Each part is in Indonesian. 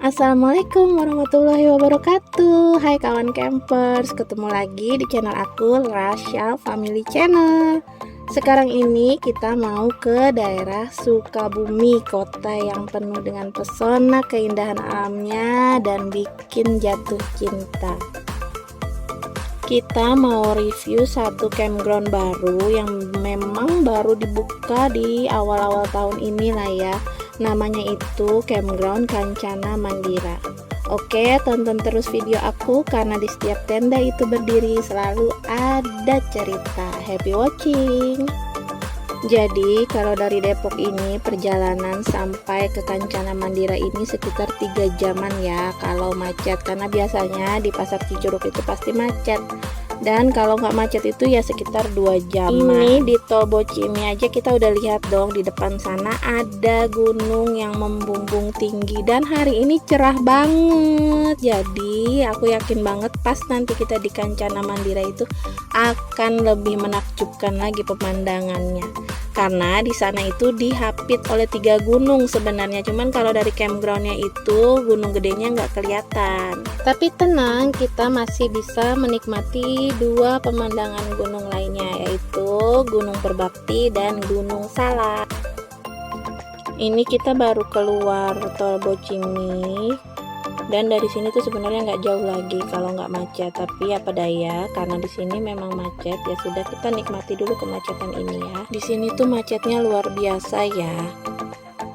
Assalamualaikum warahmatullahi wabarakatuh. Hai kawan campers, ketemu lagi di channel aku, Rasya Family Channel. Sekarang ini kita mau ke daerah Sukabumi, kota yang penuh dengan pesona keindahan alamnya dan bikin jatuh cinta. Kita mau review satu campground baru yang memang baru dibuka di awal-awal tahun ini lah ya. Namanya itu Campground Kancana Mandira. Oke, tonton terus video aku karena di setiap tenda itu berdiri selalu ada cerita. Happy watching. Jadi kalau dari Depok ini perjalanan sampai ke Kancana Mandira ini sekitar 3 jaman ya kalau macet, karena biasanya di Pasar Cijuruk itu pasti macet. Dan kalau nggak macet itu ya sekitar 2 jam. Ini di Tol Bocimi aja kita udah lihat dong, di depan sana ada gunung yang membumbung tinggi dan hari ini cerah banget. Jadi aku yakin banget pas nanti kita di Kancana Mandira itu akan lebih menakjubkan lagi pemandangannya. Karena di sana itu dihapit oleh 3 gunung sebenarnya, cuman kalau dari campgroundnya itu gunung gedenya nggak kelihatan. Tapi tenang, kita masih bisa menikmati 2 pemandangan gunung lainnya, yaitu Gunung Perbakti dan Gunung Salak. Ini kita baru keluar Tol Bocimi, dan dari sini tuh sebenarnya nggak jauh lagi kalau nggak macet, tapi apa daya karena di sini memang macet, ya sudah kita nikmati dulu kemacetan ini ya. Di sini tuh macetnya luar biasa ya.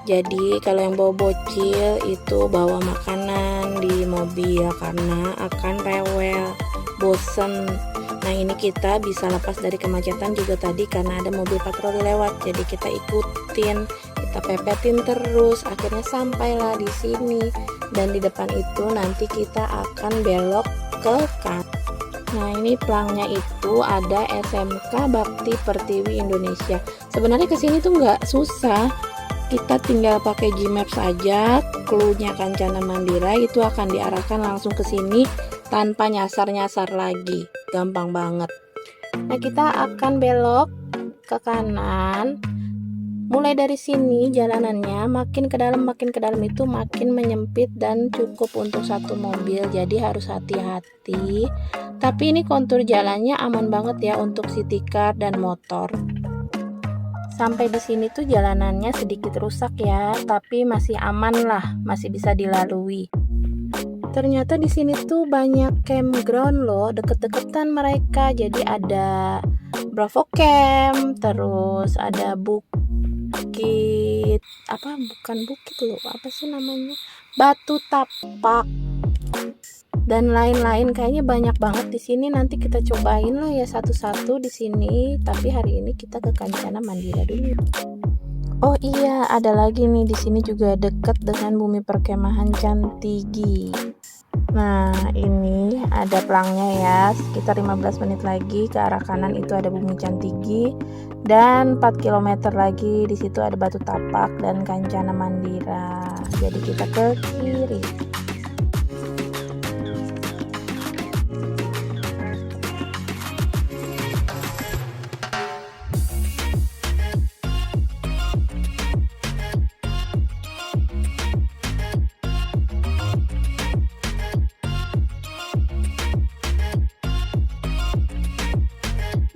Jadi kalau yang bawa bocil itu bawa makanan di mobil karena akan rewel, bosen. Nah ini kita bisa lepas dari kemacetan juga tadi karena ada mobil patroli lewat, jadi kita ikutin, kita pepetin terus, akhirnya sampailah di sini. Dan di depan itu nanti kita akan belok ke kanan. Nah ini pelangnya itu ada SMK Bakti Pertiwi Indonesia. Sebenarnya kesini tuh nggak susah, kita tinggal pakai Gmaps saja. Cluenya Kancana Mandira itu akan diarahkan langsung ke sini tanpa nyasar-nyasar lagi, gampang banget. Nah kita akan belok ke kanan. Mulai dari sini jalanannya makin ke dalam itu makin menyempit dan cukup untuk 1 mobil, jadi harus hati-hati. Tapi ini kontur jalannya aman banget ya untuk city car dan motor. Sampai di sini tuh jalanannya sedikit rusak ya, tapi masih aman lah, masih bisa dilalui. Ternyata di sini tuh banyak campground loh, deket-deketan mereka. Jadi ada Bravo Camp, terus ada Bukit bukan bukit loh, apa sih namanya, Batu Tapak dan lain-lain. Kayaknya banyak banget di sini. Nanti kita cobain lah ya satu-satu di sini. Tapi hari ini kita ke Kancana Mandira dulu. Oh iya, ada lagi nih di sini juga dekat dengan Bumi Perkemahan Cantigi. Nah ini ada pelangnya ya, sekitar 15 menit lagi ke arah kanan itu ada Bumi Cantigi, dan 4 km lagi di situ ada Batu Tapak dan Kancana Mandira. Jadi kita ke kiri.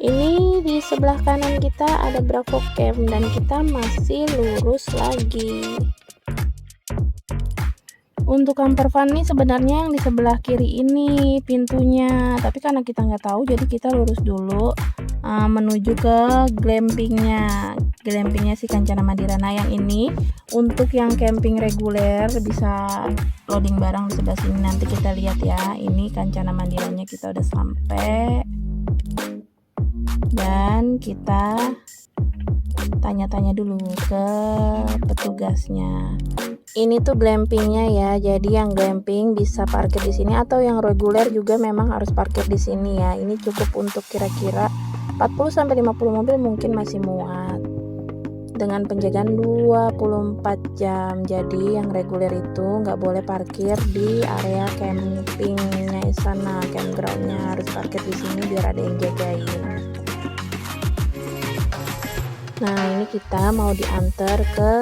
Ini di sebelah kanan kita ada Bravo Camp dan kita masih lurus lagi. Untuk camper van nih sebenarnya yang di sebelah kiri ini pintunya, tapi karena kita nggak tahu jadi kita lurus dulu menuju ke glampingnya si Kancana Mandira. Nah yang ini untuk yang camping reguler bisa loading barang di sebelah sini. Nanti kita lihat ya, ini Kancana Mandiranya kita udah sampai. Dan kita tanya-tanya dulu ke petugasnya. Ini tuh glampingnya ya, jadi yang glamping bisa parkir di sini atau yang reguler juga memang harus parkir di sini ya. Ini cukup untuk kira-kira 40-50 mobil mungkin masih muat. Dengan penjagaan 24 jam. Jadi yang reguler itu nggak boleh parkir di area campingnya sana, campgroundnya harus parkir di sini biar ada yang jagain. Nah ini kita mau diantar ke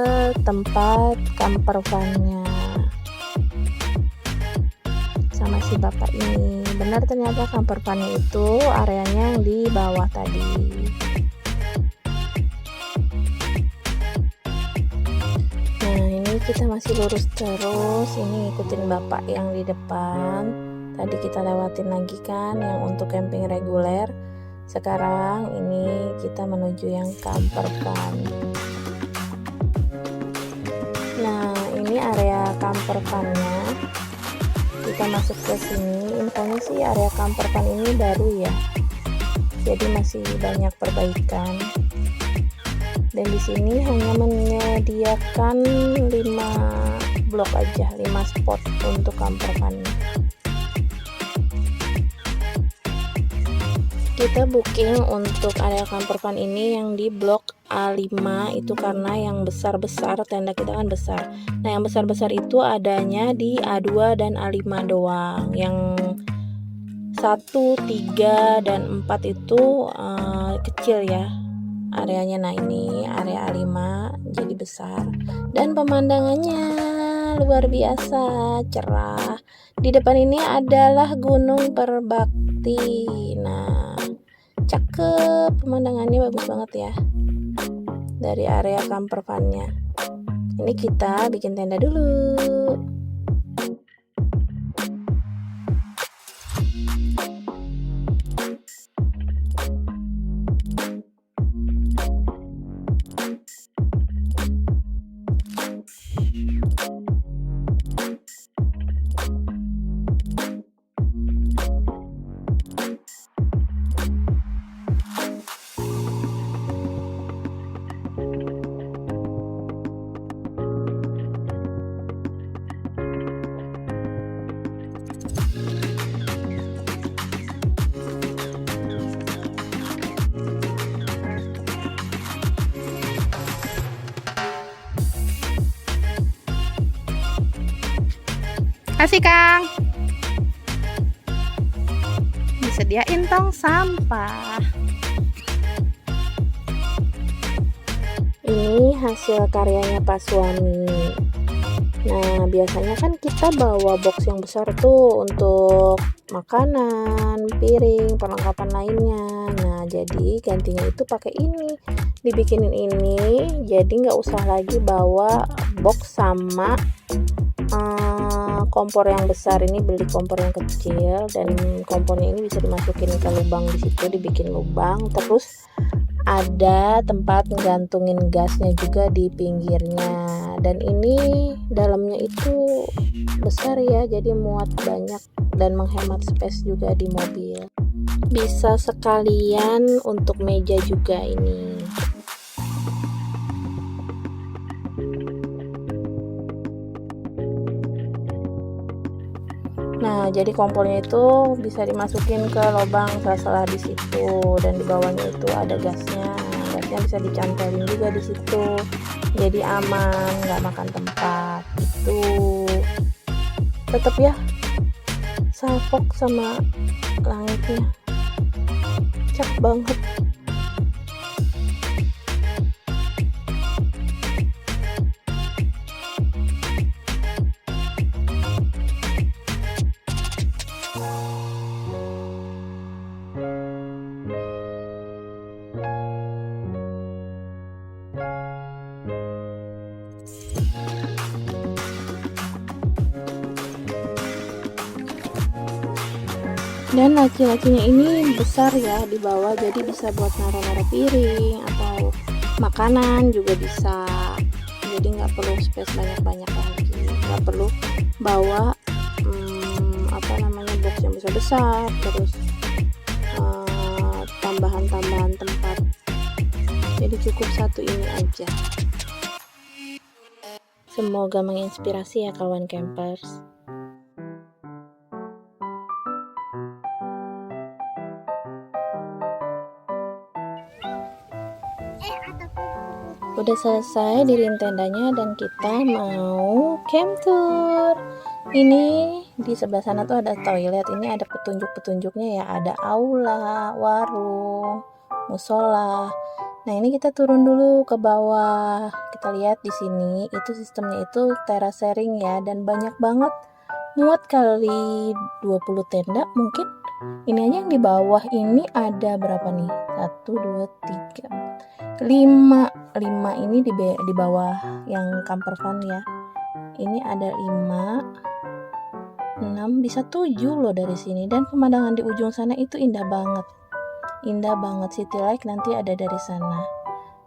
tempat camper van-nya. si bapak ini. Benar, ternyata camper van itu areanya yang di bawah tadi. Nah, ini kita masih lurus terus. Ini ikutin bapak yang di depan. Tadi kita lewatin lagi kan yang untuk camping reguler. Sekarang ini kita menuju yang camper van. Nah, ini area camper van-nya. Kita masuk ke sini. Infonya sih area camper van ini baru ya. Jadi masih banyak perbaikan. Dan di sini hanya menyediakan 5 blok aja, 5 spot untuk camper van-nya. Kita booking untuk area camper van ini yang di blok A5 itu karena yang besar-besar, tenda kita kan besar. Nah, yang besar-besar itu adanya di A2 dan A5 doang. Yang 1, 3, dan 4 itu kecil ya areanya. Nah, ini area A5 jadi besar dan pemandangannya luar biasa cerah. Di depan ini adalah Gunung Perbakti. Nah, cakep, pemandangannya bagus banget ya dari area camper van-nya. Ini kita bikin tenda dulu. Kasih Kang, disediain tong sampah. Ini hasil karyanya Pak Suami. Nah, biasanya kan kita bawa box yang besar tuh untuk makanan, piring, perlengkapan lainnya. Nah, jadi gantinya itu pakai ini, dibikinin ini, jadi nggak usah lagi bawa box sama kompor yang besar. Ini beli kompor yang kecil, dan kompornya ini bisa dimasukin ke lubang di situ, dibikin lubang, terus ada tempat menggantungin gasnya juga di pinggirnya. Dan ini dalamnya itu besar ya, jadi muat banyak dan menghemat space juga di mobil. Bisa sekalian untuk meja juga ini. Nah, jadi kompornya itu bisa dimasukin ke lubang sela-sela di situ, dan di bawahnya itu ada gasnya. Gasnya bisa dicantelin juga di situ, jadi aman, nggak makan tempat. Itu tetap ya, salfok sama langitnya, cakep banget. Dan laki-lakinya ini besar ya di bawah, jadi bisa buat naruh-naruh piring atau makanan juga bisa. Jadi nggak perlu space banyak-banyak lagi, nggak perlu bawa box yang besar-besar, terus tambahan-tambahan tempat. Jadi cukup satu ini aja. Semoga menginspirasi ya kawan campers. Udah selesai diriin tendanya dan kita mau camp tour. Ini di sebelah sana tuh ada toilet. Ini ada petunjuk-petunjuknya ya, ada aula, warung, musola. Nah, ini kita turun dulu ke bawah. Kita lihat di sini itu sistemnya itu teras sharing ya, dan banyak banget muat kali 20 tenda mungkin. Ini aja yang di bawah ini ada berapa nih? 1, 2, 3, 5 ini di bawah yang camper van ya. Ini ada 5, 6, bisa 7 loh dari sini. Dan pemandangan di ujung sana itu indah banget. Indah banget, city light nanti ada dari sana.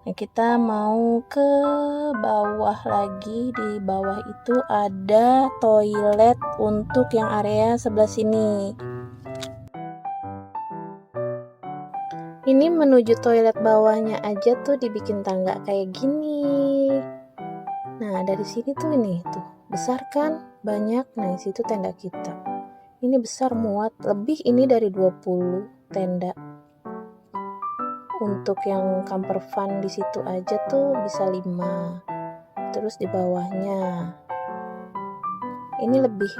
Nah, kita mau ke bawah lagi. Di bawah itu ada toilet untuk yang area sebelah sini. Ini menuju toilet bawahnya aja tuh dibikin tangga kayak gini. Nah, dari sini tuh ini tuh besar kan, banyak. Nah, situ tenda kita. Ini besar, muat lebih ini dari 20 tenda. Untuk yang camper van di situ aja tuh bisa 5. Terus di bawahnya ini lebih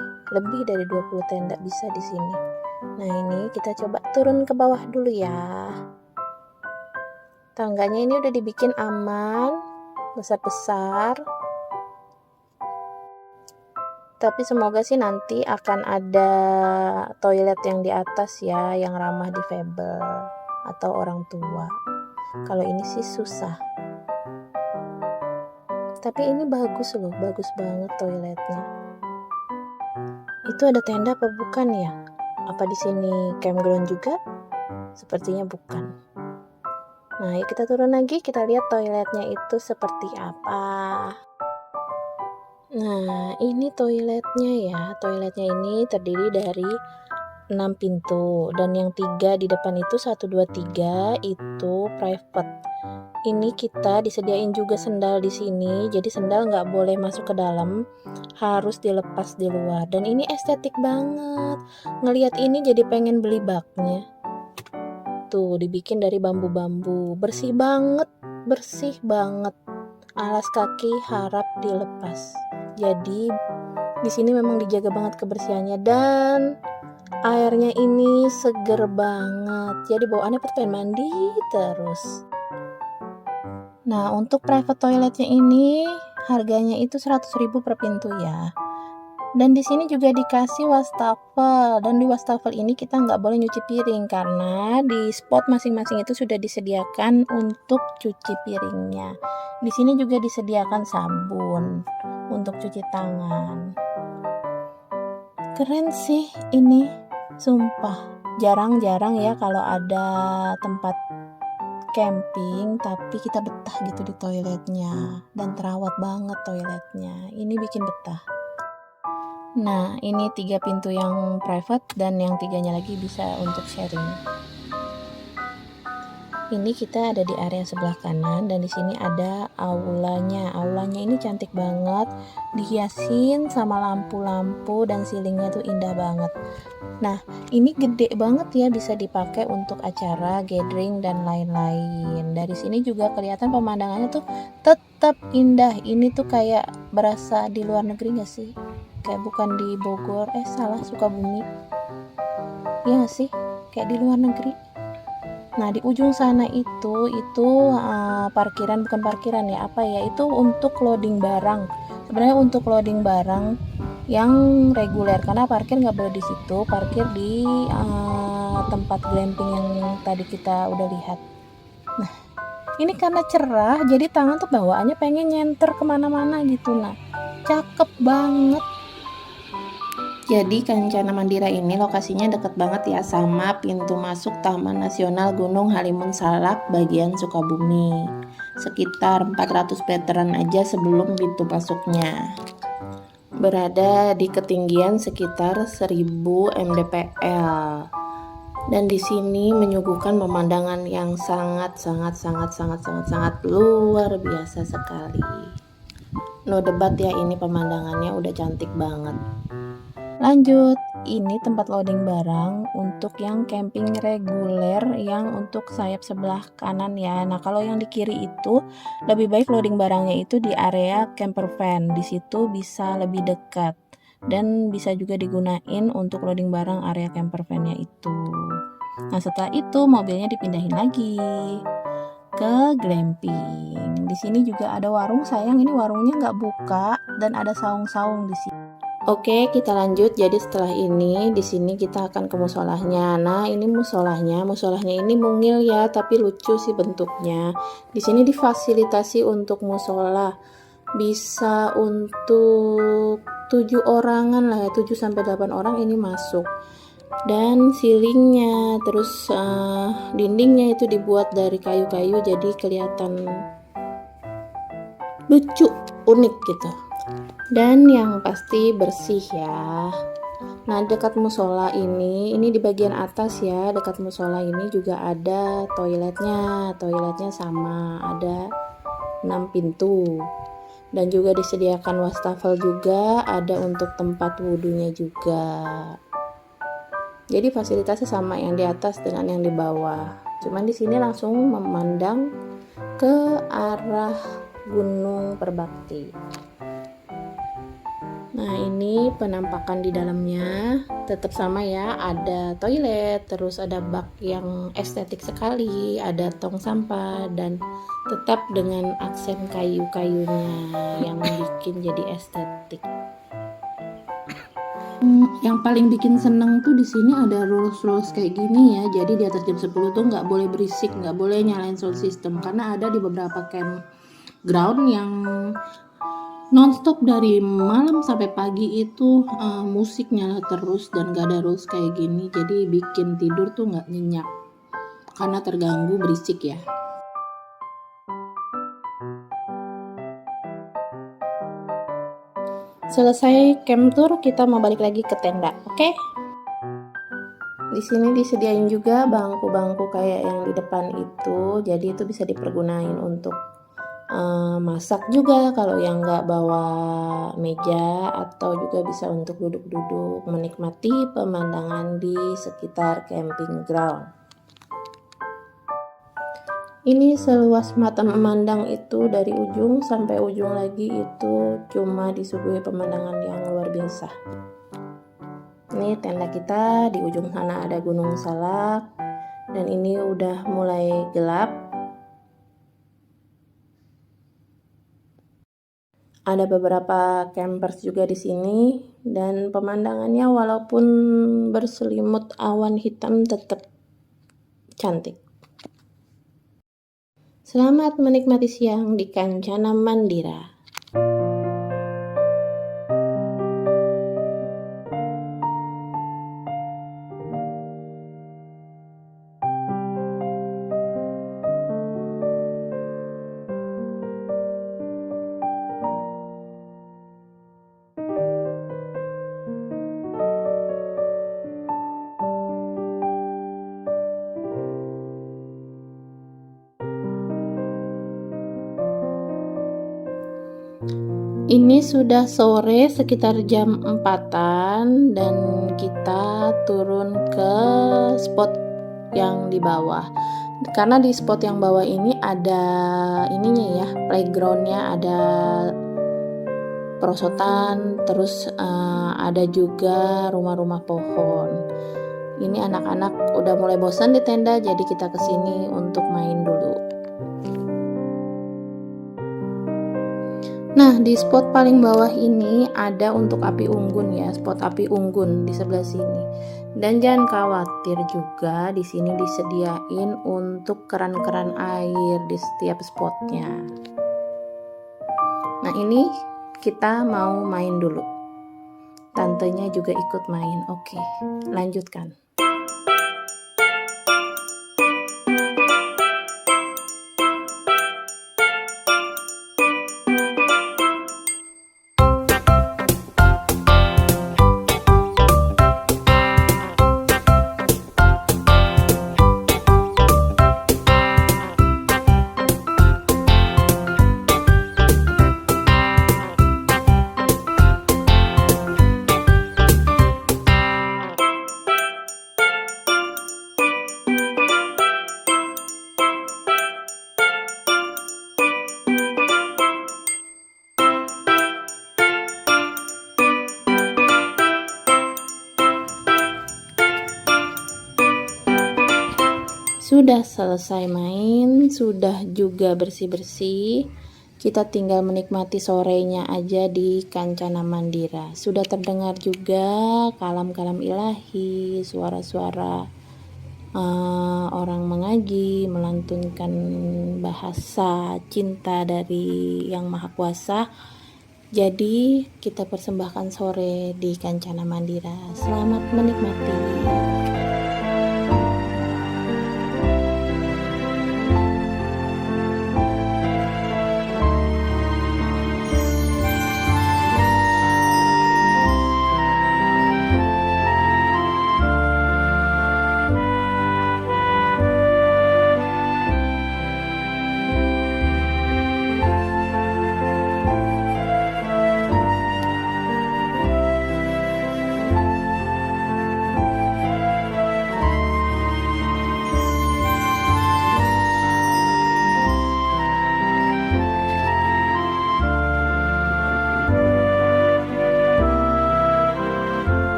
dari 20 tenda bisa di sini. Nah, ini kita coba turun ke bawah dulu ya. Tangganya ini udah dibikin aman, besar-besar. Tapi semoga sih nanti akan ada toilet yang di atas ya, yang ramah difabel atau orang tua. Kalau ini sih susah. Tapi ini bagus loh, bagus banget toiletnya. Itu ada tenda apa bukan ya? Apa di sini campground juga? Sepertinya bukan. Nah, yuk kita turun lagi, kita lihat toiletnya itu seperti apa. Nah, ini toiletnya ya. Toiletnya ini terdiri dari 6 pintu. Dan yang 3 di depan itu 1, 2, 3 itu private. Ini kita disediain juga sendal di sini. Jadi sendal nggak boleh masuk ke dalam, harus dilepas di luar. Dan ini estetik banget. Ngelihat ini jadi pengen beli baknya. Tuh, dibikin dari bambu-bambu. Bersih banget. Alas kaki harap dilepas. Jadi di sini memang dijaga banget kebersihannya dan airnya ini seger banget. Jadi bawaannya pengen mandi terus. Nah, untuk private toiletnya ini harganya itu 100.000 per pintu ya. Dan di sini juga dikasih wastafel. Dan di wastafel ini kita nggak boleh nyuci piring karena di spot masing-masing itu sudah disediakan untuk cuci piringnya. Di sini juga disediakan sabun untuk cuci tangan. Keren sih ini, sumpah. Jarang-jarang ya kalau ada tempat camping tapi kita betah gitu di toiletnya dan terawat banget toiletnya. Ini bikin betah. Nah, ini 3 pintu yang private dan yang 3-nya lagi bisa untuk sharing. Ini kita ada di area sebelah kanan dan di sini ada aulanya. Aulanya ini cantik banget, dihiasin sama lampu-lampu dan ceilingnya tuh indah banget. Nah, ini gede banget ya, bisa dipakai untuk acara, gathering dan lain-lain. Dari sini juga kelihatan pemandangannya tuh tetap indah. Ini tuh kayak berasa di luar negeri gak sih? Kayak bukan di Bogor, salah, Sukabumi. Ya gak sih? Kayak di luar negeri. Nah, di ujung sana itu parkiran, bukan parkiran ya, apa ya, itu untuk loading barang. Sebenarnya untuk loading barang yang reguler, karena parkir nggak boleh di situ, parkir di tempat glamping yang tadi kita udah lihat. Nah, ini karena cerah, jadi tangan tuh bawaannya pengen nyenter kemana-mana gitu. Nah, cakep banget. Jadi Kencana Mandira ini lokasinya deket banget ya sama pintu masuk Taman Nasional Gunung Halimun Salak bagian Sukabumi. Sekitar 400 meteran aja sebelum pintu masuknya. Berada di ketinggian sekitar 1000 mdpl. Dan di sini menyuguhkan pemandangan yang sangat luar biasa sekali. No debat ya, ini pemandangannya udah cantik banget. Lanjut, ini tempat loading barang untuk yang camping reguler yang untuk sayap sebelah kanan ya. Nah, kalau yang di kiri itu lebih baik loading barangnya itu di area camper van. Di situ bisa lebih dekat dan bisa juga digunain untuk loading barang area camper van-nya itu. Nah, setelah itu mobilnya dipindahin lagi ke glamping. Di sini juga ada warung, sayang ini warungnya nggak buka dan ada saung-saung di sini. Oke, kita lanjut. Jadi setelah ini di sini kita akan ke musolahnya. Nah, ini musolahnya. Musolahnya ini mungil ya, tapi lucu sih bentuknya. Di sini difasilitasi untuk musola. Bisa untuk 7 orangan lah ya, 7 sampai 8 orang ini masuk. Dan ceilingnya, terus dindingnya itu dibuat dari kayu-kayu, jadi kelihatan lucu, unik gitu. Dan yang pasti bersih ya. Nah, dekat musola ini di bagian atas ya, dekat musola ini juga ada toiletnya. Toiletnya sama, ada 6 pintu. Dan juga disediakan wastafel juga, ada untuk tempat wudhunya juga. Jadi fasilitasnya sama yang di atas dengan yang di bawah. Cuman di sini langsung memandang ke arah Gunung Perbakti. Nah, ini penampakan di dalamnya tetap sama ya, ada toilet, terus ada bak yang estetik sekali, ada tong sampah, dan tetap dengan aksen kayu-kayunya yang bikin jadi estetik. Yang paling bikin seneng tuh di sini ada rules kayak gini ya. Jadi di atas jam 10 tuh nggak boleh berisik, nggak boleh nyalain sound system, karena ada di beberapa campground yang nonstop dari malam sampai pagi itu musik nyala terus dan gak ada rules kayak gini. Jadi bikin tidur tuh nggak nyenyak karena terganggu berisik ya. Selesai camp tour, kita mau balik lagi ke tenda, oke? Di sini disediain juga bangku-bangku kayak yang di depan itu, jadi itu bisa dipergunain untuk masak juga kalau yang nggak bawa meja, atau juga bisa untuk duduk-duduk menikmati pemandangan di sekitar camping ground. Ini seluas mata memandang itu, dari ujung sampai ujung lagi itu cuma disuguhi pemandangan yang luar biasa. Ini tenda kita, di ujung sana ada Gunung Salak, dan ini udah mulai gelap. Ada beberapa campers juga di sini, dan pemandangannya walaupun berselimut awan hitam tetap cantik. Selamat menikmati siang di Kancana Mandira. Ini sudah sore sekitar jam 4-an, dan kita turun ke spot yang di bawah. Karena di spot yang bawah ini ada ininya ya, playgroundnya, ada perosotan, terus ada juga rumah-rumah pohon. Ini anak-anak udah mulai bosan di tenda, jadi kita kesini untuk main dulu. Nah, di spot paling bawah ini ada untuk api unggun ya, spot api unggun di sebelah sini. Dan jangan khawatir juga, di sini disediain untuk keran-keran air di setiap spotnya. Nah, ini kita mau main dulu. Tantenya juga ikut main. Oke, lanjutkan. Sudah selesai main, sudah juga bersih-bersih. Kita tinggal menikmati sorenya aja di Kancana Mandira. Sudah terdengar juga kalam-kalam ilahi, suara-suara orang mengaji, melantunkan bahasa cinta dari Yang Maha Kuasa. Jadi kita persembahkan sore di Kancana Mandira. Selamat menikmati.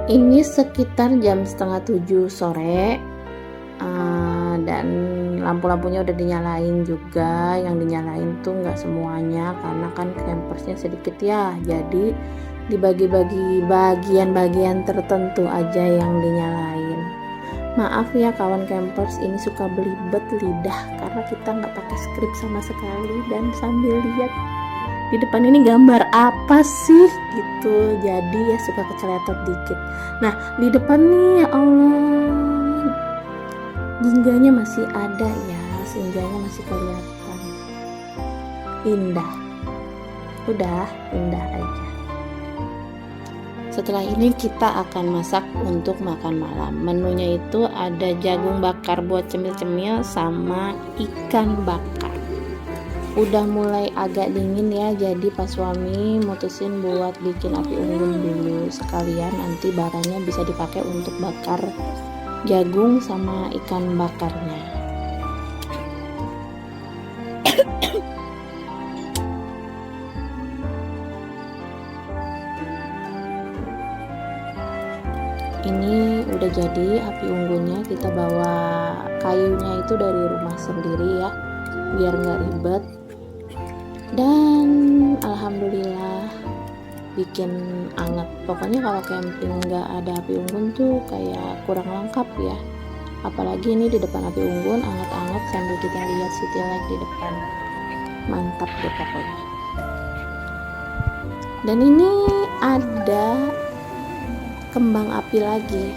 Ini sekitar jam 6:30 sore, dan lampu-lampunya udah dinyalain juga. Yang dinyalain tuh nggak semuanya karena kan campersnya sedikit ya, jadi dibagi-bagi bagian-bagian tertentu aja yang dinyalain. Maaf ya kawan campers, ini suka belibet lidah karena kita nggak pakai skrip sama sekali dan sambil lihat di depan ini gambar apa sih gitu, jadi ya suka keceletot dikit. Nah di depan nih ya Allah, jingganya masih ada ya, singgahnya masih kelihatan. Indah, udah indah aja. Setelah ini kita akan masak untuk makan malam. Menunya itu ada jagung bakar buat cemil-cemil sama ikan bakar. Udah mulai agak dingin ya, jadi pas suami mutusin buat bikin api unggun dulu, sekalian nanti baranya bisa dipakai untuk bakar jagung sama ikan bakarnya. Ini udah jadi api unggunnya, kita bawa kayunya itu dari rumah sendiri ya, biar nggak ribet. Dan alhamdulillah bikin anget. Pokoknya kalau camping nggak ada api unggun tuh kayak kurang lengkap ya, apalagi ini di depan api unggun anget-anget sambil kita lihat city light di depan. Mantap deh pokoknya. Dan ini ada kembang api lagi,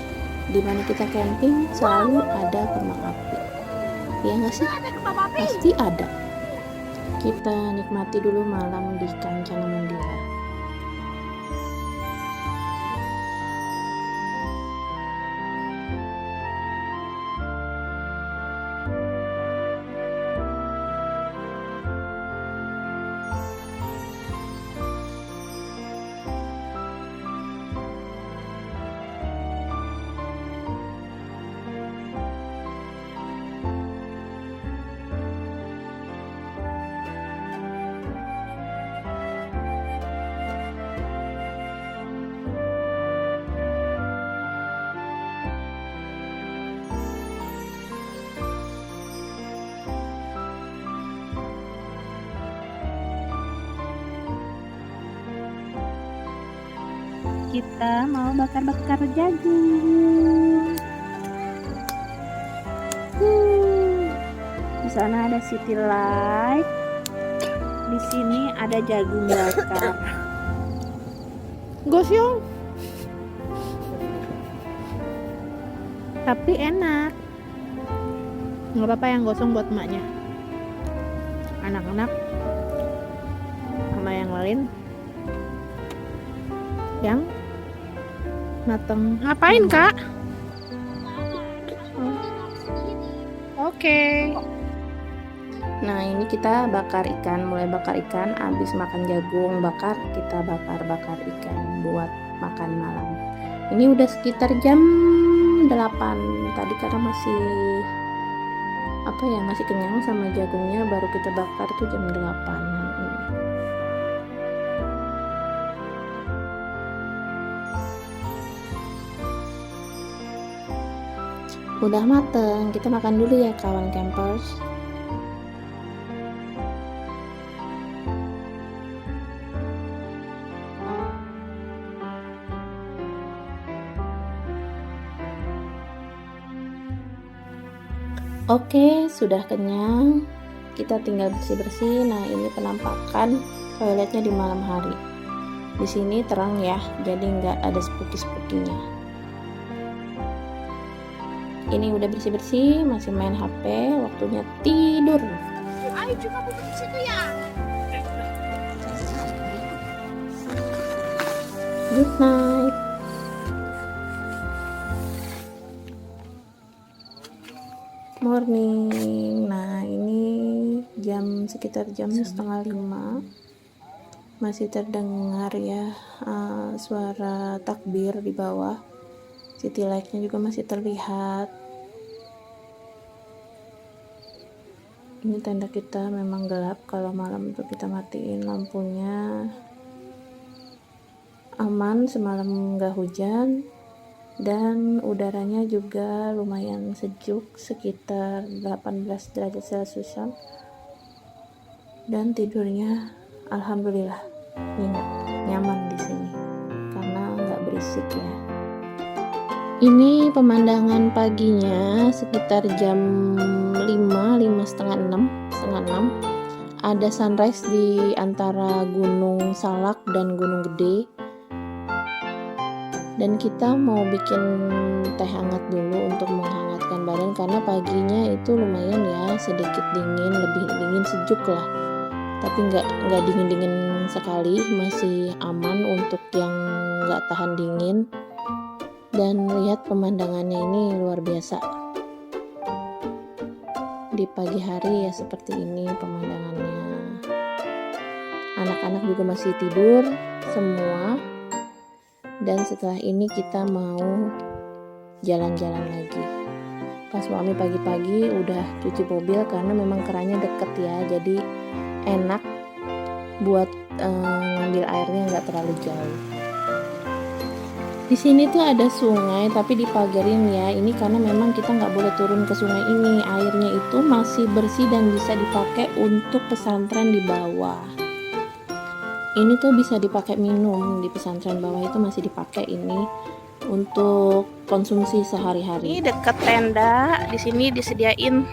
dimana kita camping selalu ada kembang api ya nggak sih? Pasti ada. Kita nikmati dulu malam di Kancana Mandira. Kita mau bakar-bakar jagung. Di sana ada city light, Di sini ada jagung bakar. Gosyong. Tapi enak. Nggak apa-apa yang gosong buat emaknya. Anak-anak sama yang lain yang mateng. Ngapain, Kak? Oke. Nah, ini kita bakar ikan, mulai bakar ikan, habis makan jagung bakar, kita bakar-bakar ikan buat makan malam. Ini udah sekitar jam 8 tadi karena masih masih kenyang sama jagungnya, baru kita bakar tuh jam 8 ini. Udah mateng, kita makan dulu ya kawan campers. Oke, sudah kenyang. Kita tinggal bersih-bersih. Nah, ini penampakan toiletnya di malam hari. Di sini terang ya, jadi nggak ada spooky-spookinya. Ini udah bersih-bersih, masih main HP, waktunya tidur. Ayo juga buka di situ ya. Good night. Morning. Nah, ini sekitar jam 4:30. Masih terdengar ya suara takbir di bawah. City light-nya juga masih terlihat. Ini tenda kita memang gelap, kalau malam tuh kita matiin lampunya. Aman, semalam nggak hujan. Dan udaranya juga lumayan sejuk, sekitar 18 derajat Celciusan. Dan tidurnya alhamdulillah nyenyak, nyaman di sini karena nggak berisik ya. Ini pemandangan paginya sekitar jam 5, 5:30, 5:30. Ada sunrise di antara Gunung Salak dan Gunung Gede. Dan kita mau bikin teh hangat dulu untuk menghangatkan badan karena paginya itu lumayan ya, sedikit dingin, lebih dingin sejuk lah, tapi nggak dingin sekali, masih aman untuk yang nggak tahan dingin. Dan lihat pemandangannya ini luar biasa di pagi hari ya, seperti ini pemandangannya. Anak-anak juga masih tidur semua. Dan setelah ini kita mau jalan-jalan lagi. Pas suami pagi-pagi udah cuci mobil karena memang kerannya deket ya, jadi enak buat ngambil airnya nggak terlalu jauh. Di sini tuh ada sungai tapi dipagerin ya. Ini karena memang kita nggak boleh turun ke sungai ini. Airnya itu masih bersih dan bisa dipakai untuk pesantren di bawah. Ini tuh bisa dipakai minum di pesantren bawah, itu masih dipakai ini untuk konsumsi sehari-hari. Ini dekat tenda, di sini disediain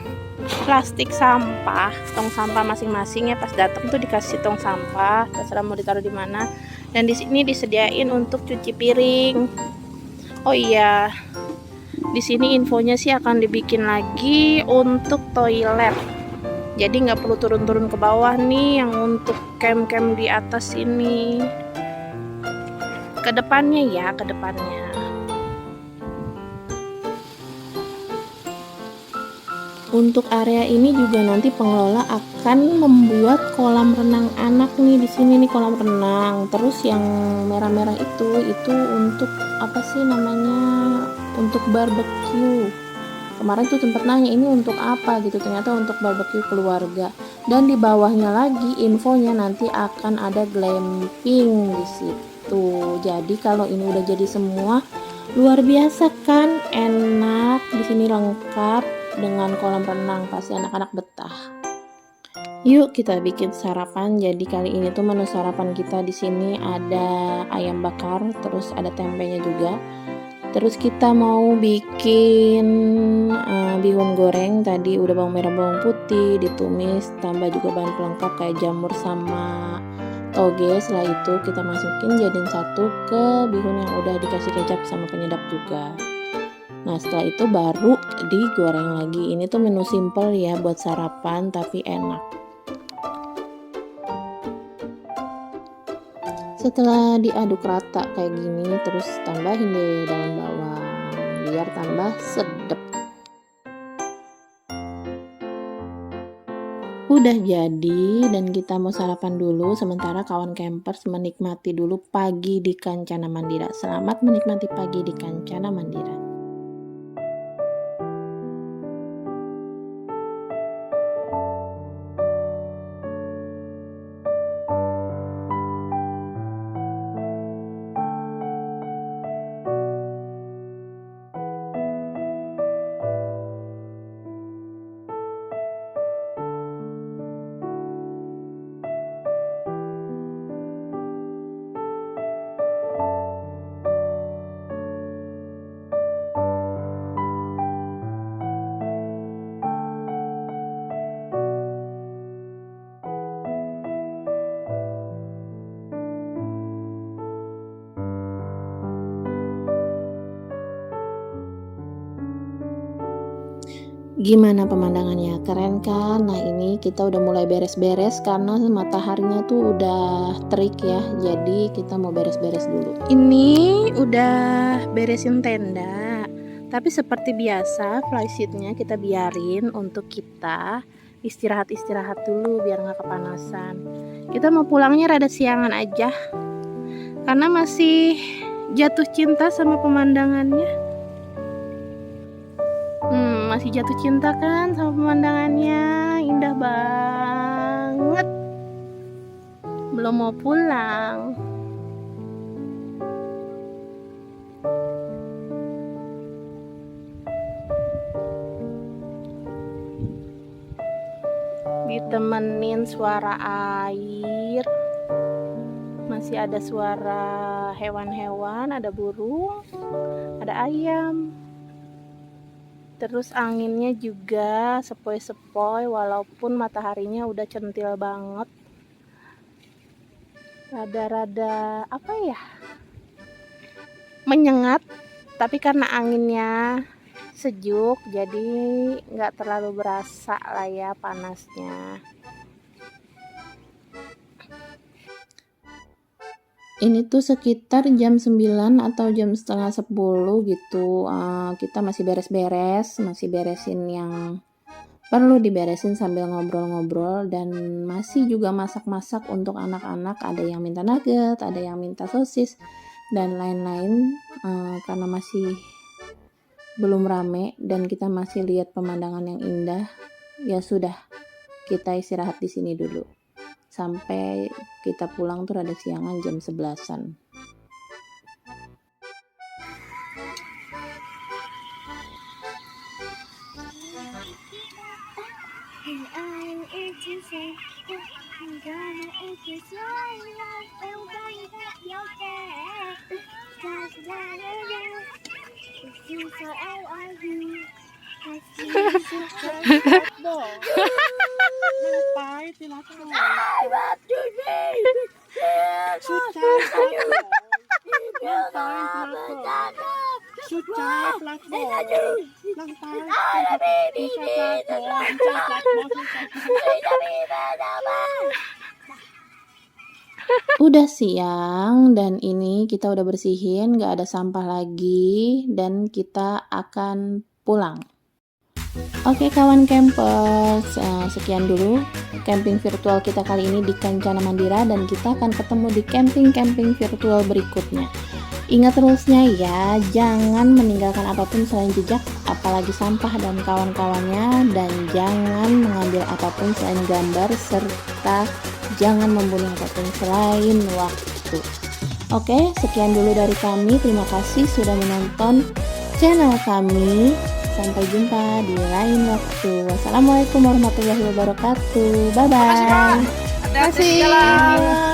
plastik sampah, tong sampah masing-masing ya. Pas datang tuh dikasih tong sampah, terserah mau ditaruh di mana. Dan di sini disediain untuk cuci piring. Oh iya, di sini infonya sih akan dibikin lagi untuk toilet. Jadi nggak perlu turun-turun ke bawah nih yang untuk camp-camp di atas ini. Kedepannya ya, kedepannya. Untuk area ini juga nanti pengelola akan membuat kolam renang anak nih di sini nih, kolam renang. Terus yang merah-merah itu untuk apa sih namanya? Untuk barbecue. Kemarin tuh sempat nanya ini untuk apa gitu, ternyata untuk barbecue keluarga. Dan di bawahnya lagi infonya nanti akan ada glamping di situ. Jadi kalau ini udah jadi semua, luar biasa kan, enak. Di sini lengkap dengan kolam renang, pasti anak-anak betah. Yuk kita bikin sarapan. Jadi kali ini tuh menu sarapan kita di sini ada ayam bakar, terus ada tempenya juga. Terus kita mau bikin bihun goreng. Tadi udah bawang merah, bawang putih ditumis, tambah juga bahan pelengkap kayak jamur sama toge. Setelah itu kita masukin jadiin satu ke bihun yang udah dikasih kecap sama penyedap juga. Nah setelah itu baru digoreng lagi. Ini tuh menu simple ya buat sarapan tapi enak. Setelah diaduk rata kayak gini, terus tambahin deh daun bawang biar tambah sedap. Udah jadi dan kita mau sarapan dulu, sementara kawan campers menikmati dulu pagi di Kancana Mandira. Selamat menikmati pagi di Kancana Mandira. Gimana pemandangannya? Keren kan? Nah ini kita udah mulai beres-beres karena mataharinya tuh udah terik ya. Jadi kita mau beres-beres dulu. Ini udah beresin tenda. Tapi seperti biasa flysheetnya kita biarin untuk kita istirahat-istirahat dulu biar nggak kepanasan. Kita mau pulangnya rada siangan aja. Karena masih jatuh cinta sama pemandangannya. Masih jatuh cinta kan sama pemandangannya, indah banget. Belum mau pulang. Ditemenin suara air, masih ada suara hewan-hewan, ada burung, ada ayam. Terus anginnya juga sepoi-sepoi walaupun mataharinya udah centil banget. Rada-rada apa ya? Menyengat, tapi karena anginnya sejuk jadi nggak terlalu berasa lah ya panasnya. Ini tuh sekitar jam 9 atau jam setengah 10 gitu. Kita masih beres-beres, masih beresin yang perlu diberesin sambil ngobrol-ngobrol, dan masih juga masak-masak untuk anak-anak. Ada yang minta nugget, ada yang minta sosis dan lain-lain. Karena masih belum rame dan kita masih lihat pemandangan yang indah, ya sudah, kita istirahat di sini dulu. Sampai kita pulang tuh rada siangan jam 11-an. Udah siang dan ini kita udah bersihin, gak ada sampah lagi dan kita akan pulang. Oke kawan campers, sekian dulu camping virtual kita kali ini di Kancana Mandira, dan kita akan ketemu di camping-camping virtual berikutnya. Ingat terusnya ya, jangan meninggalkan apapun selain jejak, apalagi sampah dan kawan-kawannya, dan jangan mengambil apapun selain gambar, serta jangan membunuh apapun selain waktu. Oke, sekian dulu dari kami. Terima kasih sudah menonton channel kami. Sampai jumpa di lain waktu. Wassalamualaikum warahmatullahi wabarakatuh. Bye bye. Terima kasih.